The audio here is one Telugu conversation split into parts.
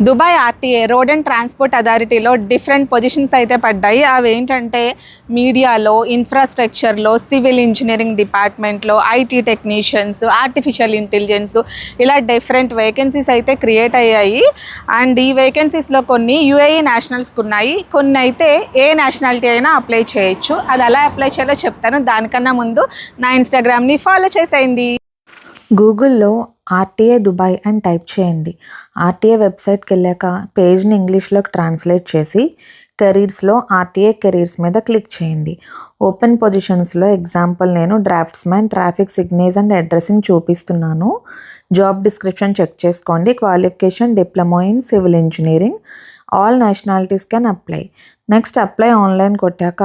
Dubai RTA road and transport అథారిటీలో డిఫరెంట్ పొజిషన్స్ అయితే పడ్డాయి. అవి ఏంటంటే మీడియాలో, ఇన్ఫ్రాస్ట్రక్చర్లో, సివిల్ ఇంజనీరింగ్ డిపార్ట్మెంట్లో, ఐటీ టెక్నీషియన్స్, ఆర్టిఫిషియల్ ఇంటెలిజెన్స్, ఇలా డిఫరెంట్ వేకెన్సీస్ అయితే క్రియేట్ అయ్యాయి. అండ్ ఈ వేకెన్సీస్లో కొన్ని యూఏఈ నేషనల్స్కి ఉన్నాయి, కొన్ని అయితే ఏ నేషనాలిటీ అయినా అప్లై చేయొచ్చు. అది ఎలా అప్లై చేయాలో చెప్తాను. దానికన్నా ముందు నా ఇన్స్టాగ్రామ్ని ఫాలో చేసేయండి. గూగుల్లో ఆర్టీఏ దుబాయ్ అని టైప్ చేయండి. ఆర్టీఏ వెబ్సైట్కి వెళ్ళాక పేజ్ని ఇంగ్లీష్లోకి ట్రాన్స్లేట్ చేసి కెరీర్స్లో ఆర్టీఏ కెరీర్స్ మీద క్లిక్ చేయండి. ఓపెన్ పొజిషన్స్లో ఎగ్జాంపుల్ నేను draftsmen, traffic signals and addressing చూపిస్తున్నాను. జాబ్ డిస్క్రిప్షన్ చెక్ చేసుకోండి. Qualification diploma in civil engineering. All nationalities can apply. Next apply online కొట్టాక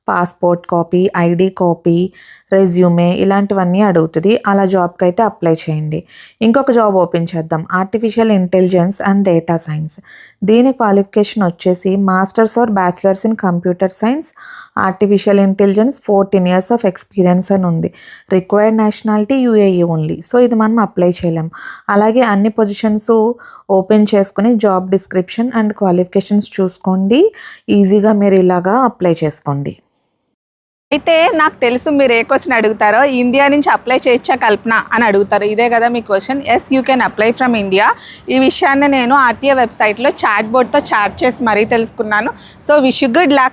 passport copy, ID copy, resume ఇలాంటివన్నీ అడుగుతుంది. అలా జాబ్కి అయితే అప్లై చేయండి. ఇంకొక జాబ్ ఓపెన్ చేద్దాం. Artificial intelligence and data science. దీని క్వాలిఫికేషన్ వచ్చేసి masters or bachelors in computer science, artificial intelligence, 14 years of experience అని ఉంది. Required nationality UAE only. So ఇది మనం అప్లై చేయలేం. అలాగే అన్ని పొజిషన్స్ ఓపెన్ చేసుకుని జాబ్ డిస్క్రిప్షన్ అండ్ క్వాలిఫికేషన్స్ చూసుకోండి. ఈజీగా మీరు ఇలాగా అప్లై చేసుకోండి. అయితే నాకు తెలుసు మీరు ఏ క్వశ్చన్ అడుగుతారో, ఇండియా నుంచి అప్లై చేయొచ్చా కల్పన అని అడుగుతారు. ఇదే కదా మీ question. Yes, you can apply from India. ఈ విషయాన్ని నేను ఆర్టీఏ వెబ్సైట్లో చాట్ బోర్డ్తో చాట్ చేసి మరీ తెలుసుకున్నాను. So wish you good luck.